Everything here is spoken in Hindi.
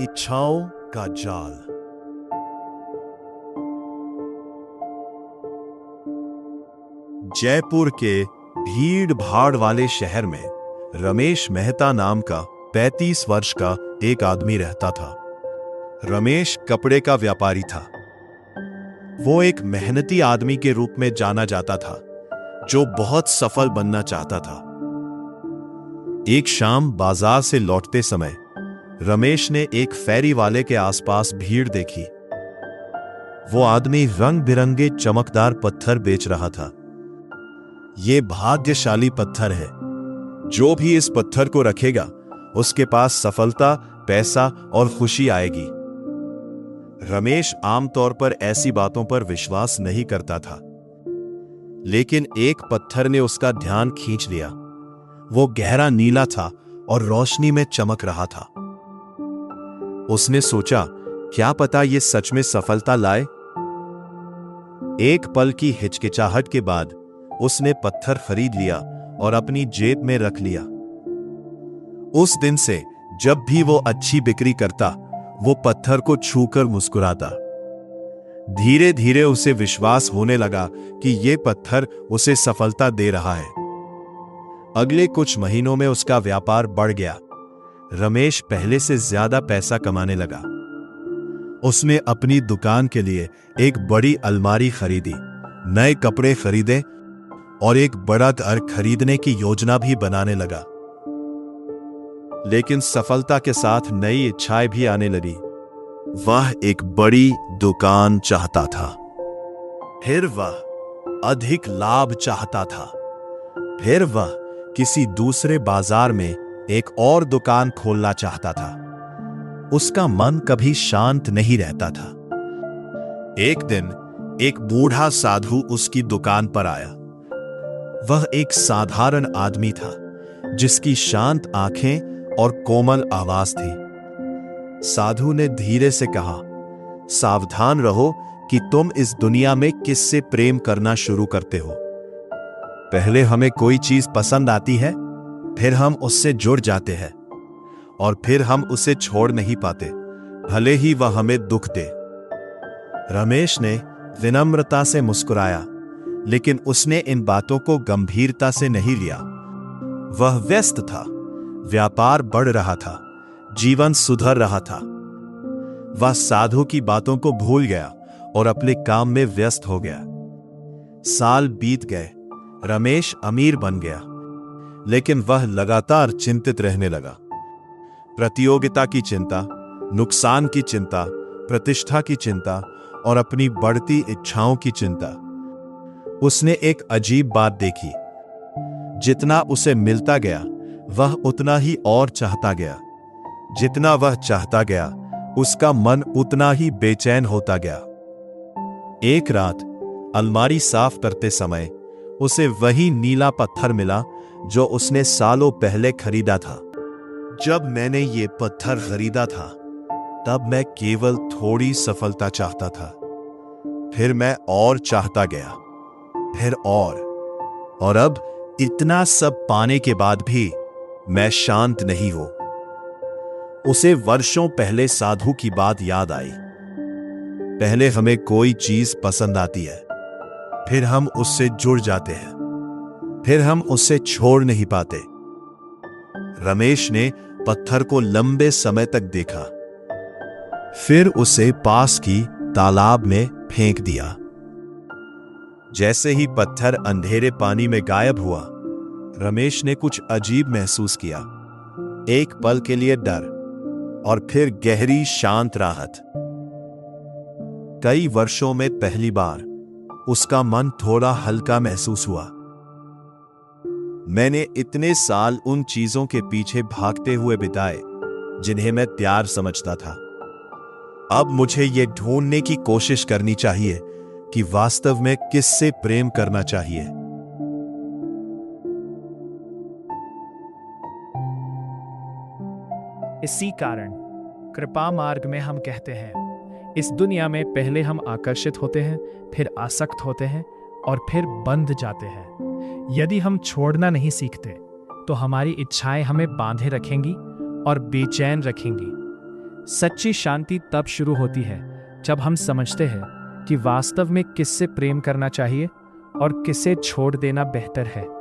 इच्छाओं का जाल। जयपुर के भीड़ भाड़ वाले शहर में रमेश मेहता नाम का 35 वर्ष का एक आदमी रहता था। रमेश कपड़े का व्यापारी था। वो एक मेहनती आदमी के रूप में जाना जाता था जो बहुत सफल बनना चाहता था। एक शाम बाजार से लौटते समय रमेश ने एक फेरी वाले के आसपास भीड़ देखी। वो आदमी रंग बिरंगे चमकदार पत्थर बेच रहा था। ये भाग्यशाली पत्थर है, जो भी इस पत्थर को रखेगा उसके पास सफलता, पैसा और खुशी आएगी। रमेश आमतौर पर ऐसी बातों पर विश्वास नहीं करता था, लेकिन एक पत्थर ने उसका ध्यान खींच लिया। वो गहरा नीला था और रोशनी में चमक रहा था। उसने सोचा, क्या पता ये सच में सफलता लाए। एक पल की हिचकिचाहट के बाद उसने पत्थर खरीद लिया और अपनी जेब में रख लिया। उस दिन से जब भी वो अच्छी बिक्री करता, वो पत्थर को छूकर मुस्कुराता। धीरे धीरे उसे विश्वास होने लगा कि ये पत्थर उसे सफलता दे रहा है। अगले कुछ महीनों में उसका व्यापार बढ़ गया। रमेश पहले से ज्यादा पैसा कमाने लगा। उसने अपनी दुकान के लिए एक बड़ी अलमारी खरीदी, नए कपड़े खरीदे और एक बड़ा घर खरीदने की योजना भी बनाने लगा। लेकिन सफलता के साथ नई इच्छाएं भी आने लगी। वह एक बड़ी दुकान चाहता था, फिर वह अधिक लाभ चाहता था, फिर वह किसी दूसरे बाजार में एक और दुकान खोलना चाहता था। उसका मन कभी शांत नहीं रहता था। एक दिन एक बूढ़ा साधु उसकी दुकान पर आया। वह एक साधारण आदमी था, जिसकी शांत आंखें और कोमल आवाज थी। साधु ने धीरे से कहा, सावधान रहो कि तुम इस दुनिया में किससे प्रेम करना शुरू करते हो। पहले हमें कोई चीज पसंद आती है, फिर हम उससे जुड़ जाते हैं और फिर हम उसे छोड़ नहीं पाते, भले ही वह हमें दुख दे। रमेश ने विनम्रता से मुस्कुराया, लेकिन उसने इन बातों को गंभीरता से नहीं लिया। वह व्यस्त था, व्यापार बढ़ रहा था, जीवन सुधर रहा था। वह साधु की बातों को भूल गया और अपने काम में व्यस्त हो गया। साल बीत गए, रमेश अमीर बन गया, लेकिन वह लगातार चिंतित रहने लगा। प्रतियोगिता की चिंता, नुकसान की चिंता, प्रतिष्ठा की चिंता और अपनी बढ़ती इच्छाओं की चिंता। उसने एक अजीब बात देखी। जितना उसे मिलता गया, वह उतना ही और चाहता गया। जितना वह चाहता गया, उसका मन उतना ही बेचैन होता गया। एक रात अलमारी साफ करते समय उसे वही नीला पत्थर मिला जो उसने सालों पहले खरीदा था। जब मैंने ये पत्थर खरीदा था, तब मैं केवल थोड़ी सफलता चाहता था। फिर मैं और चाहता गया, फिर और अब इतना सब पाने के बाद भी मैं शांत नहीं हूं। उसे वर्षों पहले साधु की बात याद आई। पहले हमें कोई चीज पसंद आती है, फिर हम उससे जुड़ जाते हैं, फिर हम उससे छोड़ नहीं पाते। रमेश ने पत्थर को लंबे समय तक देखा, फिर उसे पास की तालाब में फेंक दिया। जैसे ही पत्थर अंधेरे पानी में गायब हुआ, रमेश ने कुछ अजीब महसूस किया। एक पल के लिए डर और फिर गहरी शांत राहत। कई वर्षों में पहली बार उसका मन थोड़ा हल्का महसूस हुआ। मैंने इतने साल उन चीजों के पीछे भागते हुए बिताए जिन्हें मैं प्यार समझता था। अब मुझे यह ढूंढने की कोशिश करनी चाहिए कि वास्तव में किससे प्रेम करना चाहिए। इसी कारण कृपा मार्ग में हम कहते हैं, इस दुनिया में पहले हम आकर्षित होते हैं, फिर आसक्त होते हैं और फिर बंध जाते हैं। यदि हम छोड़ना नहीं सीखते, तो हमारी इच्छाएं हमें बांधे रखेंगी और बेचैन रखेंगी। सच्ची शांति तब शुरू होती है जब हम समझते हैं कि वास्तव में किससे प्रेम करना चाहिए और किसे छोड़ देना बेहतर है।